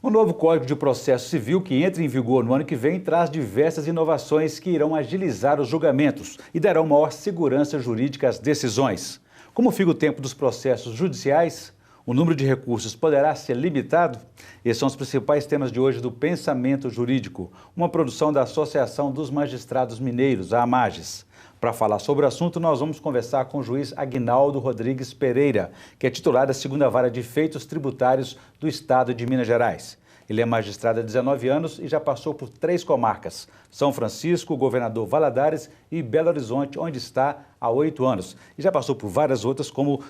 O novo Código de Processo Civil, que entra em vigor no ano que vem, traz diversas inovações que irão agilizar os julgamentos e darão maior segurança jurídica às decisões. Como fica o tempo dos processos judiciais? O número de recursos poderá ser limitado? Esses são os principais temas de hoje do Pensamento Jurídico, uma produção da Associação dos Magistrados Mineiros, a AMAGES. Para falar sobre o assunto, nós vamos conversar com o juiz Aguinaldo Rodrigues Pereira, que é titular da 2ª Vara de Feitos Tributários do Estado de Minas Gerais. Ele é magistrado há 19 anos e já passou por 3 comarcas: São Francisco, Governador Valadares e Belo Horizonte, onde está há 8 anos. E já passou por várias outras como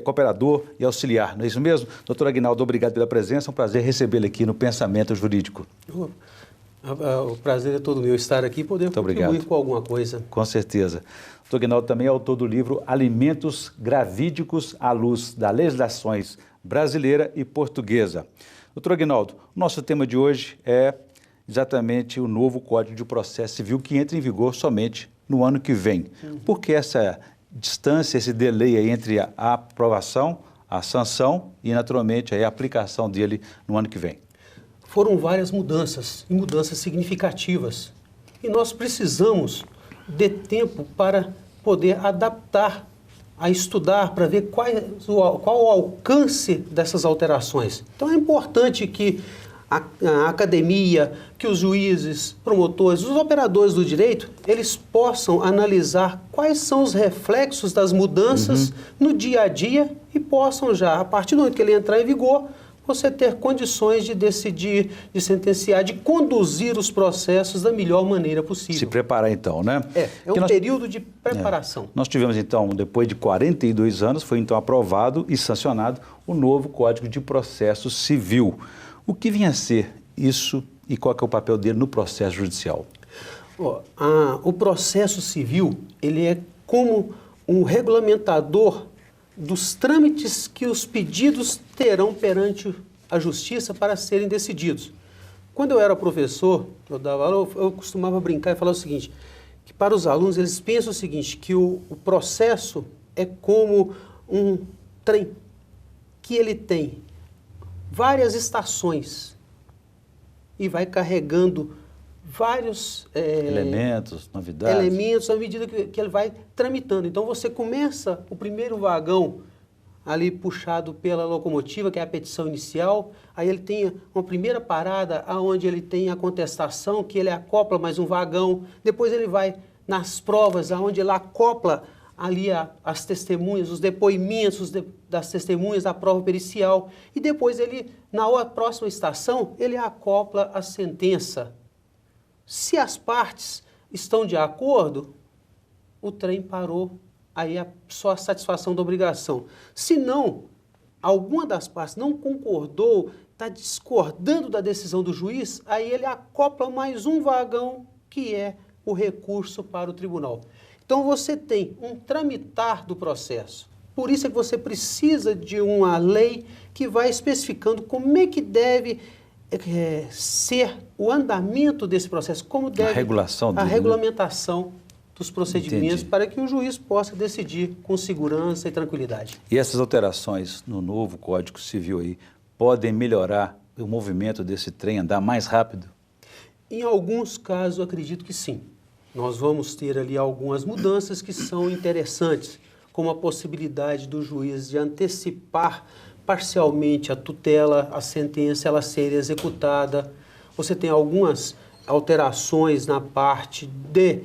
cooperador e auxiliar. Não é isso mesmo? Doutor Aguinaldo, obrigado pela presença. É um prazer recebê-lo aqui no Pensamento Jurídico. O prazer é todo meu estar aqui e poder contribuir com alguma coisa. Com certeza. O Dr. Aguinaldo também é autor do livro Alimentos Gravídicos à Luz das Legislações Brasileira e Portuguesa. Doutor Aguinaldo, o nosso tema de hoje é exatamente o novo Código de Processo Civil que entra em vigor somente no ano que vem. Por que essa distância, esse delay aí entre a aprovação, a sanção e, naturalmente, a aplicação dele no ano que vem? Foram várias mudanças, e mudanças significativas. E nós precisamos de tempo para poder adaptar, a estudar, para ver qual o alcance dessas alterações. Então é importante que a academia, que os juízes, promotores, os operadores do direito, eles possam analisar quais são os reflexos das mudanças no dia a dia e possam já, a partir do momento que ele entrar em vigor, você ter condições de decidir, de sentenciar, de conduzir os processos da melhor maneira possível. Se preparar então, né? É um período de preparação. Nós tivemos então, depois de 42 anos, foi então aprovado e sancionado o novo Código de Processo Civil. O que vinha a ser isso e qual que é o papel dele no processo judicial? O processo civil, ele é como um regulamentador dos trâmites que os pedidos terão perante a justiça para serem decididos. Quando eu era professor, eu dava aula, eu costumava brincar e falar o seguinte, que para os alunos eles pensam o seguinte, que o processo é como um trem, que ele tem várias estações e vai carregando vários elementos, novidades. Elementos à medida que ele vai tramitando. Então você começa o primeiro vagão ali puxado pela locomotiva, que é a petição inicial, aí ele tem uma primeira parada onde ele tem a contestação, que ele acopla mais um vagão, depois ele vai nas provas, onde ele acopla ali as testemunhas, os depoimentos das testemunhas da prova pericial, e depois ele, na próxima estação, ele acopla a sentença. Se as partes estão de acordo, o trem parou, aí é só a satisfação da obrigação. Se não, alguma das partes não concordou, está discordando da decisão do juiz, aí ele acopla mais um vagão, que é o recurso para o tribunal. Então você tem um tramitar do processo. Por isso é que você precisa de uma lei que vai especificando como é que deve ser o andamento desse processo, como deve a regulamentação dos procedimentos. Entendi. Para que o juiz possa decidir com segurança e tranquilidade. E essas alterações no novo Código Civil aí podem melhorar o movimento desse trem, andar mais rápido? Em alguns casos, eu acredito que sim. Nós vamos ter ali algumas mudanças que são interessantes, como a possibilidade do juiz de antecipar parcialmente a tutela, a sentença, ela ser executada. Você tem algumas alterações na parte de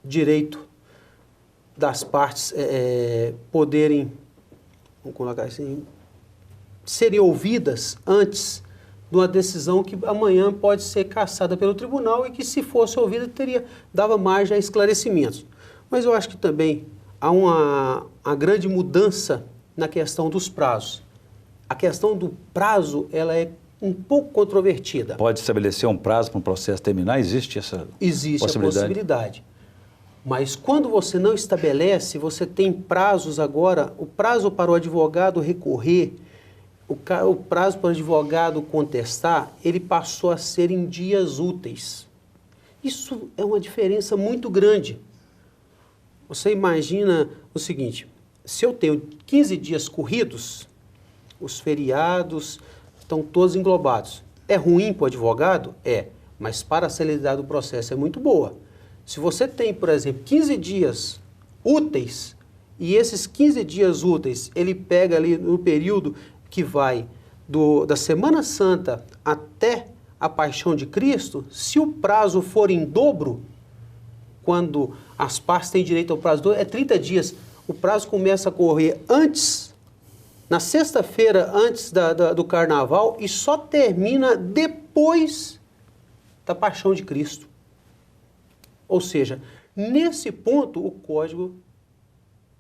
direito das partes poderem, vamos colocar assim, serem ouvidas antes de uma decisão que amanhã pode ser cassada pelo tribunal e que, se fosse ouvida, dava margem a esclarecimentos. Mas eu acho que também há uma grande mudança na questão dos prazos. A questão do prazo, ela é um pouco controvertida. Pode estabelecer um prazo para um processo terminar? Existe essa possibilidade? Existe a possibilidade. Mas quando você não estabelece, você tem prazos agora, o prazo para o advogado recorrer, o prazo para o advogado contestar, ele passou a ser em dias úteis. Isso é uma diferença muito grande. Você imagina o seguinte, se eu tenho 15 dias corridos, os feriados, estão todos englobados. É ruim para o advogado? É, mas para a celeridade do processo é muito boa. Se você tem, por exemplo, 15 dias úteis, e esses 15 dias úteis, ele pega ali no período que vai da Semana Santa até a Paixão de Cristo, se o prazo for em dobro, quando as partes têm direito ao prazo, é 30 dias. O prazo começa a correr antes, na sexta-feira antes do Carnaval, e só termina depois da Paixão de Cristo. Ou seja, nesse ponto, o Código,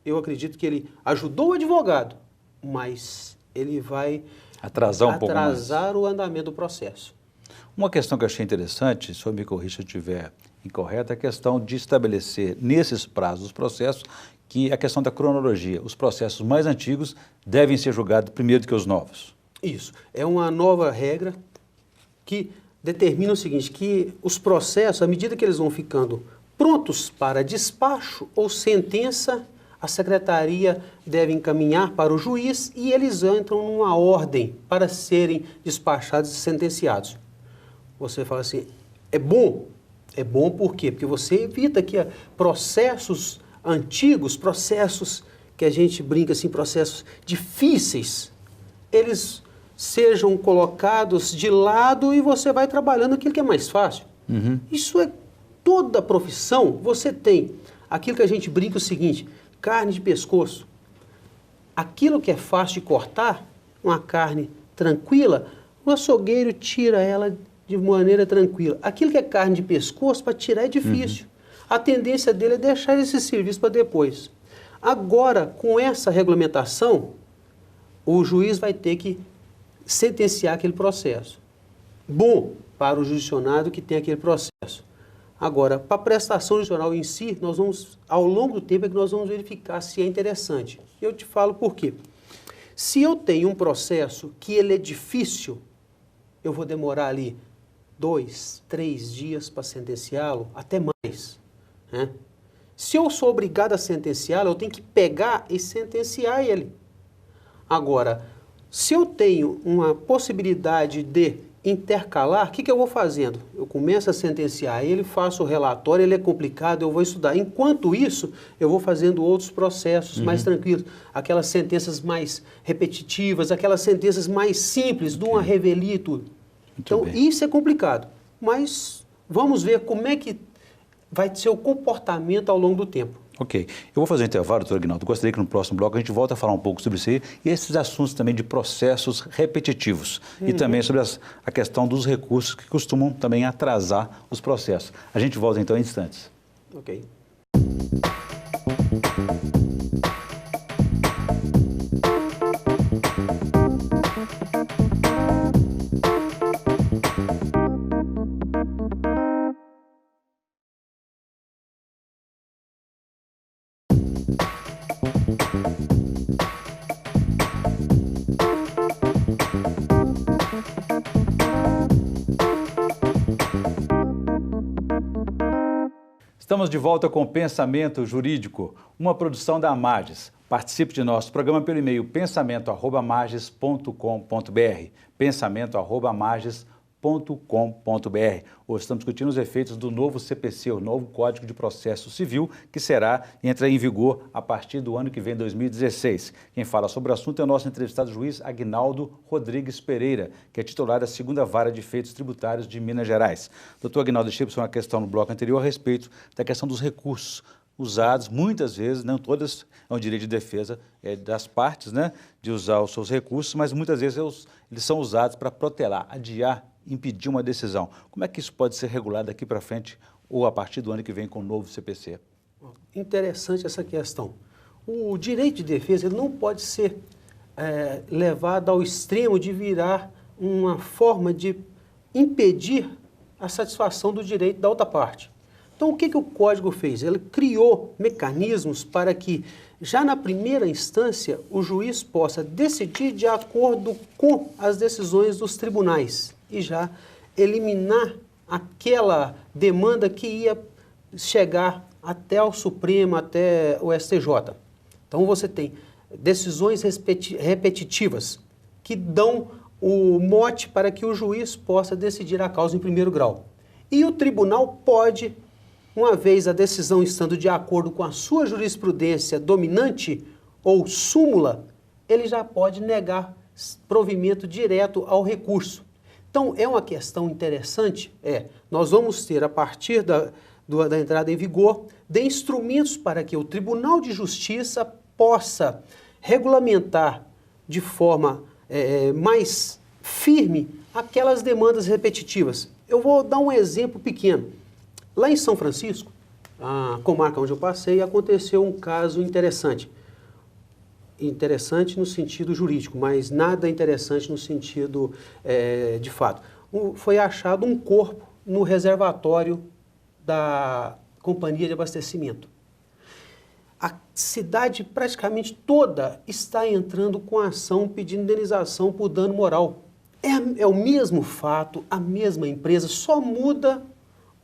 eu acredito que ele ajudou o advogado, mas ele vai atrasar um pouco mais. Atrasar o andamento do processo. Uma questão que eu achei interessante, se eu me corrija se eu estiver incorreto, é a questão de estabelecer nesses prazos dos processos que a questão da cronologia. Os processos mais antigos devem ser julgados primeiro do que os novos. Isso. É uma nova regra que determina o seguinte, que os processos, à medida que eles vão ficando prontos para despacho ou sentença, a secretaria deve encaminhar para o juiz e eles entram numa ordem para serem despachados e sentenciados. Você fala assim, é bom? É bom por quê? Porque você evita que processos antigos, processos que a gente brinca assim, processos difíceis, eles sejam colocados de lado e você vai trabalhando aquilo que é mais fácil. Uhum. Isso é toda a profissão. Você tem aquilo que a gente brinca o seguinte, carne de pescoço. Aquilo que é fácil de cortar, uma carne tranquila, o açougueiro tira ela de maneira tranquila. Aquilo que é carne de pescoço, para tirar é difícil. Uhum. A tendência dele é deixar esse serviço para depois. Agora, com essa regulamentação, o juiz vai ter que sentenciar aquele processo. Bom para o judicionado que tem aquele processo. Agora, para a prestação judicial em si, nós vamos, ao longo do tempo, é que nós vamos verificar se é interessante. Eu te falo por quê. Se eu tenho um processo que ele é difícil, eu vou demorar ali 2, 3 dias para sentenciá-lo, até mais. Né? Se eu sou obrigado a sentenciá-lo, eu tenho que pegar e sentenciar ele. Agora, se eu tenho uma possibilidade de intercalar, o que eu vou fazendo? Eu começo a sentenciar ele, faço o relatório, ele é complicado, eu vou estudar. Enquanto isso, eu vou fazendo outros processos mais tranquilos. Aquelas sentenças mais repetitivas, aquelas sentenças mais simples, de uma revelia e tudo. Então, isso é complicado. Mas vamos ver como é que vai ser o comportamento ao longo do tempo. Ok. Eu vou fazer um intervalo, doutor Aguinaldo. Gostaria que no próximo bloco a gente volte a falar um pouco sobre isso aí e esses assuntos também de processos repetitivos e também sobre a questão dos recursos que costumam também atrasar os processos. A gente volta então em instantes. Ok. Estamos de volta com o Pensamento Jurídico, uma produção da Amages. Participe de nosso programa pelo e-mail pensamento@amages.com.br, pensamento@amages.com.br. Hoje estamos discutindo os efeitos do novo CPC, o novo Código de Processo Civil, que entra em vigor a partir do ano que vem, 2016. Quem fala sobre o assunto é o nosso entrevistado juiz Aguinaldo Rodrigues Pereira, que é titular da 2ª Vara de Efeitos Tributários de Minas Gerais. Doutor Aguinaldo, deixei uma questão no bloco anterior a respeito da questão dos recursos usados, muitas vezes, não todas, é um direito de defesa das partes, né, de usar os seus recursos, mas muitas vezes eles são usados para protelar, adiar, impedir uma decisão. Como é que isso pode ser regulado daqui para frente ou a partir do ano que vem com o novo CPC? Interessante essa questão. O direito de defesa ele não pode ser levado ao extremo de virar uma forma de impedir a satisfação do direito da outra parte. Então, o que o Código fez? Ele criou mecanismos para que, já na primeira instância, o juiz possa decidir de acordo com as decisões dos tribunais e já eliminar aquela demanda que ia chegar até o Supremo, até o STJ. Então, você tem decisões repetitivas que dão o mote para que o juiz possa decidir a causa em primeiro grau. E o tribunal pode, uma vez a decisão estando de acordo com a sua jurisprudência dominante ou súmula, ele já pode negar provimento direto ao recurso. Então, é uma questão interessante, nós vamos ter, a partir da entrada em vigor, de instrumentos para que o Tribunal de Justiça possa regulamentar de forma mais firme aquelas demandas repetitivas. Eu vou dar um exemplo pequeno. Lá em São Francisco, a comarca onde eu passei, aconteceu um caso interessante. Interessante no sentido jurídico, mas nada interessante no sentido de fato. Foi achado um corpo no reservatório da companhia de abastecimento. A cidade praticamente toda está entrando com ação pedindo indenização por dano moral. É o mesmo fato, a mesma empresa, só muda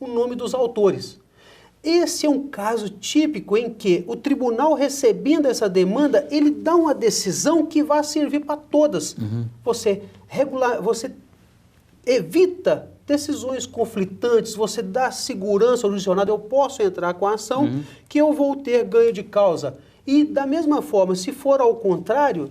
o nome dos autores. Esse é um caso típico em que o tribunal, recebendo essa demanda, ele dá uma decisão que vai servir para todas. Você evita decisões conflitantes, você dá segurança ao jurisdicionado, eu posso entrar com a ação que eu vou ter ganho de causa. E da mesma forma, se for ao contrário,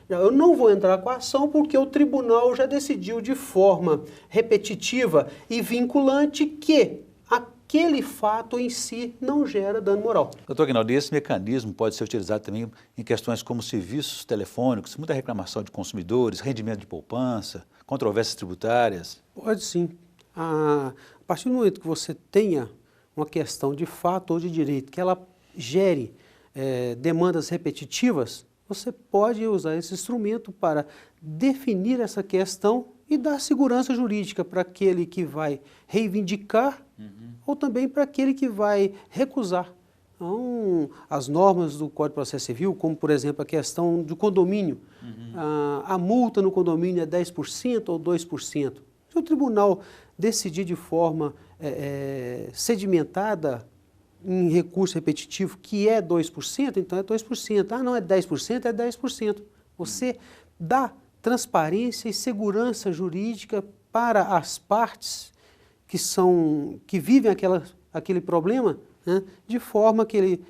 eu não vou entrar com a ação porque o tribunal já decidiu de forma repetitiva e vinculante que aquele fato em si não gera dano moral. Doutor Aguinaldo, esse mecanismo pode ser utilizado também em questões como serviços telefônicos, muita reclamação de consumidores, rendimento de poupança, controvérsias tributárias? Pode sim. A partir do momento que você tenha uma questão de fato ou de direito, que ela gere demandas repetitivas, você pode usar esse instrumento para definir essa questão e dar segurança jurídica para aquele que vai reivindicar ou também para aquele que vai recusar. Então, as normas do Código de Processo Civil, como por exemplo a questão do condomínio, a multa no condomínio é 10% ou 2%. Se o tribunal decidir de forma sedimentada em recurso repetitivo que é 2%, então é 2%. Ah, não é 10%, é 10%. Você dá transparência e segurança jurídica para as partes que vivem aquele problema, né, de forma que ele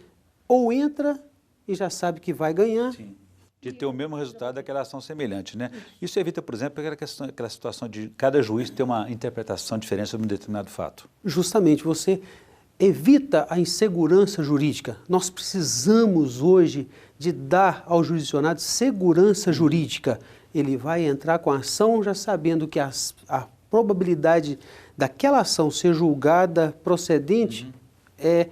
ou entra e já sabe que vai ganhar. Sim. De ter o mesmo resultado daquela ação semelhante, né? Isso evita, por exemplo, aquela situação de cada juiz ter uma interpretação diferente sobre um determinado fato. Justamente, você evita a insegurança jurídica. Nós precisamos hoje de dar ao jurisdicionado segurança jurídica. Ele vai entrar com a ação já sabendo que a probabilidade daquela ação ser julgada procedente é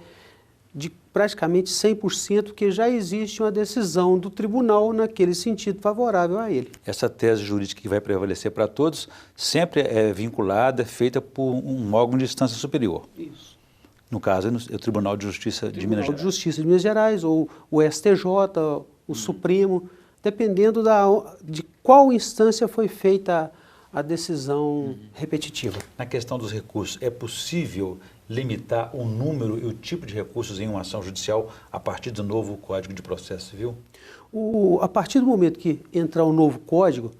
de praticamente 100%, que já existe uma decisão do tribunal naquele sentido favorável a ele. Essa tese jurídica que vai prevalecer para todos sempre é vinculada, feita por um órgão de instância superior. Isso. No caso, é o Tribunal de Justiça de Minas Gerais. Tribunal de Justiça de Minas Gerais, ou o STJ, o Supremo, dependendo de qual instância foi feita a decisão repetitiva. Na questão dos recursos, é possível limitar o número e o tipo de recursos em uma ação judicial a partir do novo Código de Processo Civil? A partir do momento que entrar o novo Código,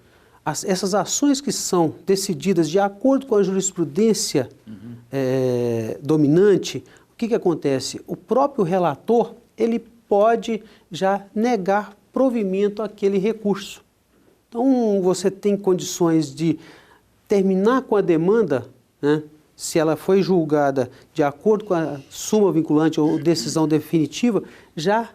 essas ações que são decididas de acordo com a jurisprudência dominante, o que acontece? O próprio relator, ele pode já negar provimento àquele recurso. Então, você tem condições de terminar com a demanda, né, se ela foi julgada de acordo com a súmula vinculante ou decisão definitiva, já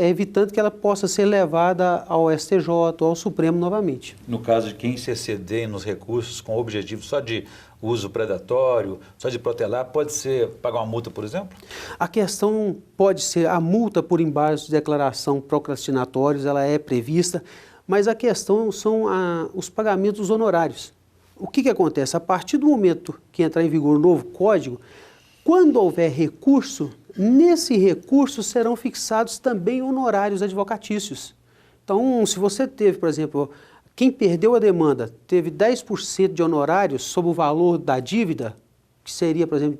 evitando que ela possa ser levada ao STJ ou ao Supremo novamente. No caso de quem se exceder nos recursos com o objetivo só de uso predatório, só de protelar, pode ser pagar uma multa, por exemplo? A questão pode ser a multa por embargos de declaração procrastinatórios, ela é prevista, mas a questão são os pagamentos honorários. O que acontece? A partir do momento que entrar em vigor o novo código, quando houver recurso, nesse recurso serão fixados também honorários advocatícios. Então, se você teve, por exemplo, quem perdeu a demanda, teve 10% de honorários sobre o valor da dívida, que seria, por exemplo,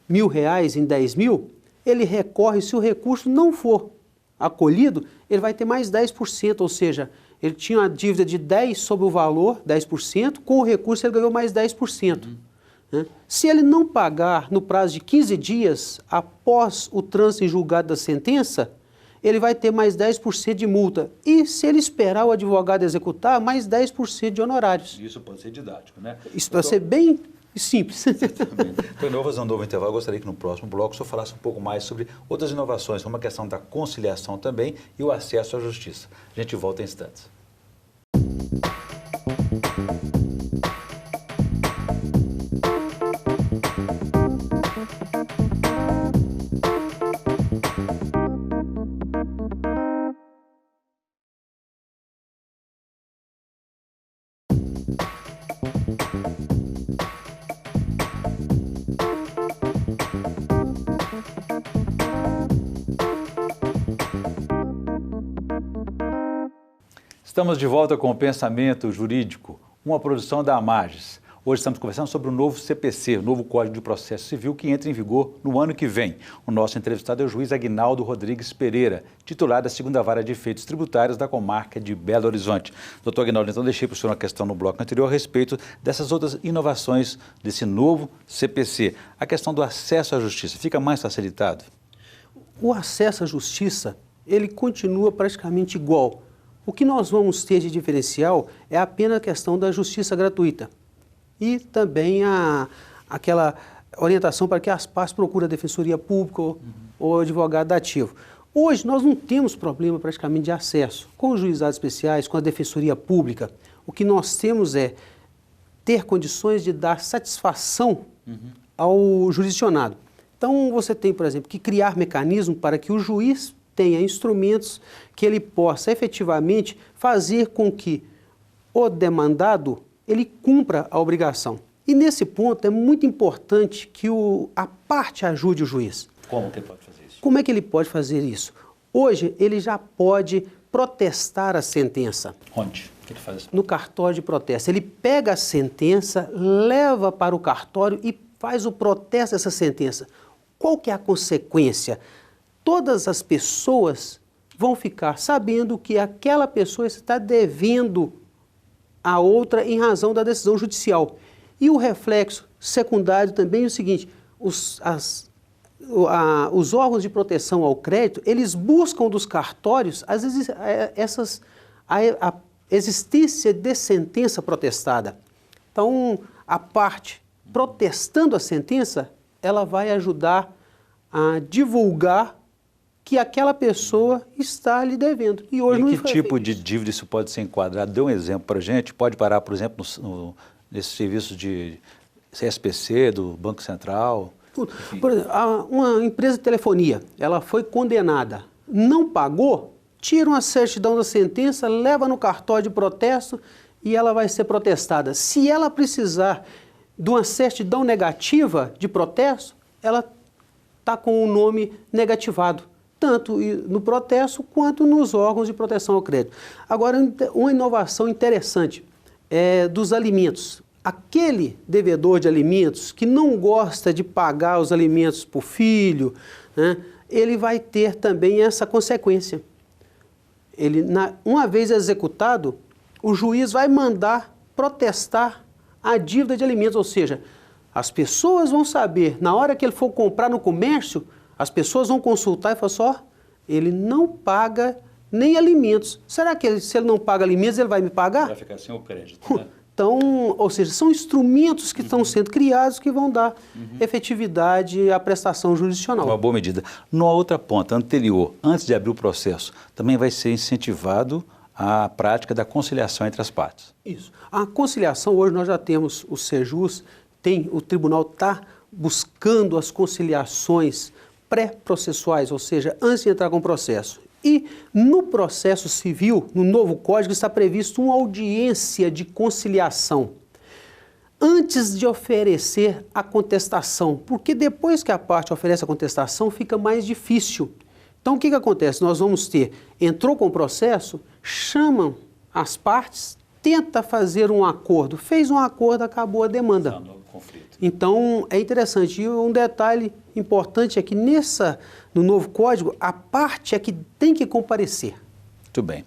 R$1.000 em 10 mil, ele recorre, se o recurso não for acolhido, ele vai ter mais 10%, ou seja, Ele tinha uma dívida de 10 sobre o valor, 10%, com o recurso ele ganhou mais 10%. Né? Se ele não pagar no prazo de 15 dias após o trânsito em julgado da sentença, ele vai ter mais 10% de multa. E se ele esperar o advogado executar, mais 10% de honorários. Isso pode ser didático, né? Isso vai ser bem simples. Então, eu vou fazer um novo intervalo. Eu gostaria que no próximo bloco o senhor falasse um pouco mais sobre outras inovações, como a questão da conciliação também e o acesso à justiça. A gente volta em instantes. Estamos de volta com o Pensamento Jurídico, uma produção da Amages. Hoje estamos conversando sobre o novo CPC, o novo Código de Processo Civil, que entra em vigor no ano que vem. O nosso entrevistado é o juiz Aguinaldo Rodrigues Pereira, titular da 2ª Vara de Efeitos Tributários da comarca de Belo Horizonte. Doutor Aguinaldo, então deixei para o senhor uma questão no bloco anterior a respeito dessas outras inovações desse novo CPC. A questão do acesso à justiça fica mais facilitado? O acesso à justiça, ele continua praticamente igual. O que nós vamos ter de diferencial é apenas a questão da justiça gratuita e também aquela orientação para que as partes procurem a defensoria pública ou advogado dativo. Hoje nós não temos problema praticamente de acesso com os juizados especiais, com a defensoria pública. O que nós temos é ter condições de dar satisfação ao jurisdicionado. Então você tem, por exemplo, que criar mecanismo para que o juiz tenha instrumentos que ele possa efetivamente fazer com que o demandado ele cumpra a obrigação. E nesse ponto é muito importante que a parte ajude o juiz. Como que ele pode fazer isso? Como é que ele pode fazer isso? Hoje ele já pode protestar a sentença. Onde que ele faz isso? No cartório de protesto. Ele pega a sentença, leva para o cartório e faz o protesto dessa sentença. Qual que é a consequência? Todas as pessoas vão ficar sabendo que aquela pessoa está devendo a outra em razão da decisão judicial. E o reflexo secundário também é o seguinte, os órgãos de proteção ao crédito, eles buscam dos cartórios a existência de sentença protestada. Então, a parte protestando a sentença, ela vai ajudar a divulgar que aquela pessoa está lhe devendo. E hoje em não que tipo de dívida isso pode ser enquadrado? Dê um exemplo para a gente. Pode parar, por exemplo, nesse serviço de CSPC, do Banco Central? Por exemplo, uma empresa de telefonia, ela foi condenada, não pagou, tira uma certidão da sentença, leva no cartório de protesto e ela vai ser protestada. Se ela precisar de uma certidão negativa de protesto, ela está com o nome negativado, tanto no protesto quanto nos órgãos de proteção ao crédito. Agora, uma inovação interessante é dos alimentos. Aquele devedor de alimentos que não gosta de pagar os alimentos para o filho, né, ele vai ter também essa consequência. Uma vez executado, o juiz vai mandar protestar a dívida de alimentos, ou seja, as pessoas vão saber, na hora que ele for comprar no comércio, as pessoas vão consultar e falar só, ele não paga nem alimentos. Será que se ele não paga alimentos, ele vai me pagar? Vai ficar sem o crédito, né? Então, ou seja, são instrumentos que estão sendo criados que vão dar efetividade à prestação jurisdicional. Uma boa medida. Numa outra ponta, anterior, antes de abrir o processo, também vai ser incentivado a prática da conciliação entre as partes. Isso. A conciliação, hoje nós já temos o Sejus, o tribunal está buscando as conciliações pré-processuais, ou seja, antes de entrar com o processo. E no processo civil, no novo código, está previsto uma audiência de conciliação antes de oferecer a contestação, porque depois que a parte oferece a contestação, fica mais difícil. Então, o que acontece? Nós vamos ter, entrou com o processo, chamam as partes, tenta fazer um acordo, fez um acordo, acabou a demanda. Então, é interessante. E um detalhe importante é que no novo código, a parte é que tem que comparecer. Muito bem.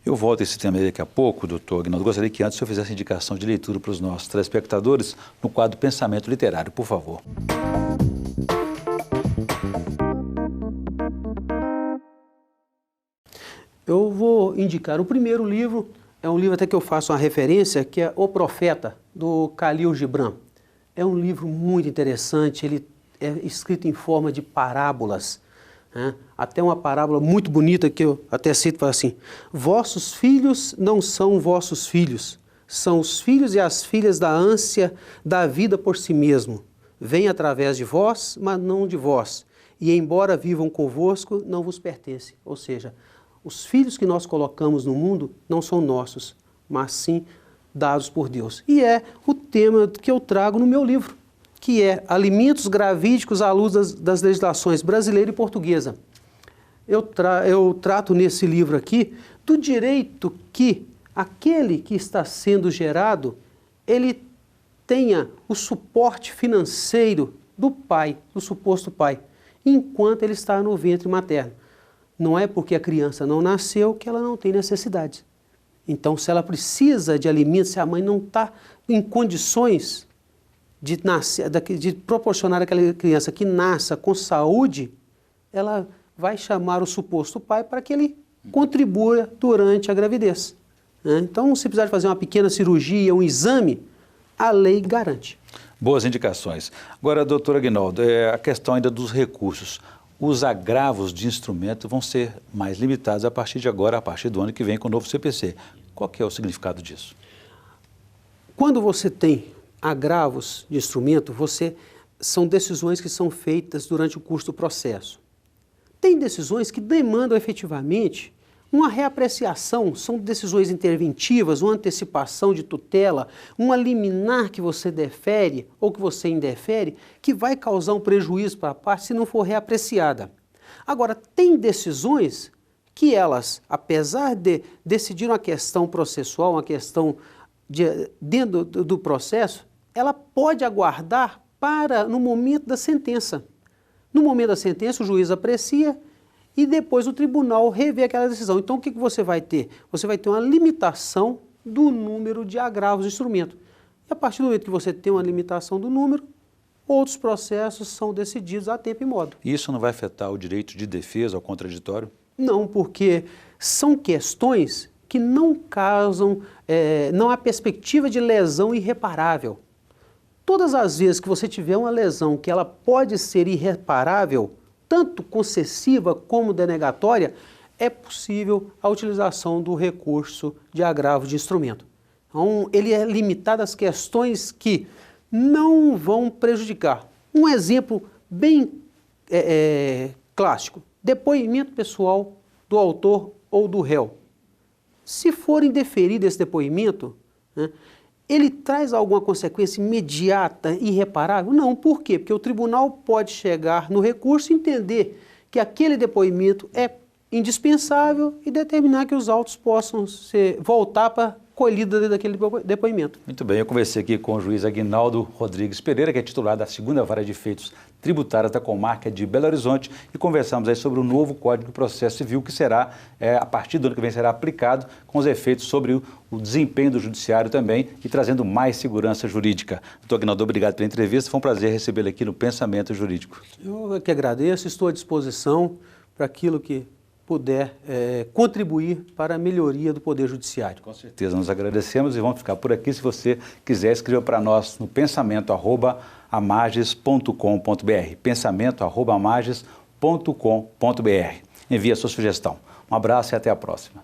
Eu volto a esse tema daqui a pouco, doutor Aguinaldo. Gostaria que antes o senhor fizesse indicação de leitura para os nossos telespectadores no quadro Pensamento Literário, por favor. Eu vou indicar o primeiro livro, é um livro até que eu faço uma referência, que é O Profeta, do Khalil Gibran. É um livro muito interessante, ele é escrito em forma de parábolas, né? Até uma parábola muito bonita que eu até cito, fala assim: vossos filhos não são vossos filhos, são os filhos e as filhas da ânsia da vida por si mesmo. Vêm através de vós, mas não de vós, e embora vivam convosco, não vos pertencem. Ou seja, os filhos que nós colocamos no mundo não são nossos, mas sim dados por Deus. E é o tema que eu trago no meu livro, que é alimentos gravídicos à luz das legislações brasileira e portuguesa. Eu trato nesse livro aqui do direito que aquele que está sendo gerado, ele tenha o suporte financeiro do pai, do suposto pai, enquanto ele está no ventre materno. Não é porque a criança não nasceu que ela não tem necessidade. Então, se ela precisa de alimentos, se a mãe não está em condições de proporcionar àquela criança que nasça com saúde, ela vai chamar o suposto pai para que ele contribua durante a gravidez, né? Então, se precisar de fazer uma pequena cirurgia, um exame, a lei garante. Boas indicações. Agora, doutor Aguinaldo, a questão ainda dos recursos. Os agravos de instrumento vão ser mais limitados a partir de agora, a partir do ano que vem com o novo CPC. Qual que é o significado disso? Quando você tem agravos de instrumento, são decisões que são feitas durante o curso do processo. Tem decisões que demandam efetivamente uma reapreciação, são decisões interventivas, uma antecipação de tutela, uma liminar que você defere ou que você indefere, que vai causar um prejuízo para a parte se não for reapreciada. Agora, tem decisões que elas, apesar de decidir uma questão processual, uma questão dentro do processo, ela pode aguardar para no momento da sentença. No momento da sentença, o juiz aprecia e depois o tribunal revê aquela decisão. Então, o que você vai ter? Você vai ter uma limitação do número de agravos do instrumento. E a partir do momento que você tem uma limitação do número, outros processos são decididos a tempo e modo. E isso não vai afetar o direito de defesa ao contraditório? Não, porque são questões que não causam, não há perspectiva de lesão irreparável. Todas as vezes que você tiver uma lesão que ela pode ser irreparável, tanto concessiva como denegatória, é possível a utilização do recurso de agravo de instrumento. Então, ele é limitado às questões que não vão prejudicar. Um exemplo bem clássico: depoimento pessoal do autor ou do réu. Se for indeferido esse depoimento, né, ele traz alguma consequência imediata, irreparável? Não. Por quê? Porque o tribunal pode chegar no recurso e entender que aquele depoimento é indispensável e determinar que os autos possam voltar para a colhida daquele depoimento. Muito bem, eu conversei aqui com o juiz Aguinaldo Rodrigues Pereira, que é titular da 2ª Vara de Efeitos Tributários da Comarca de Belo Horizonte, e conversamos aí sobre o novo Código de Processo Civil, que será, a partir do ano que vem, será aplicado com os efeitos sobre o desempenho do judiciário também e trazendo mais segurança jurídica. Doutor Aguinaldo, obrigado pela entrevista, foi um prazer recebê-lo aqui no Pensamento Jurídico. Eu que agradeço, estou à disposição para aquilo que puder contribuir para a melhoria do Poder Judiciário. Com certeza, nós agradecemos e vamos ficar por aqui. Se você quiser, escreva para nós no pensamento@amages.com.br, pensamento@amages.com.br. Envie a sua sugestão. Um abraço e até a próxima.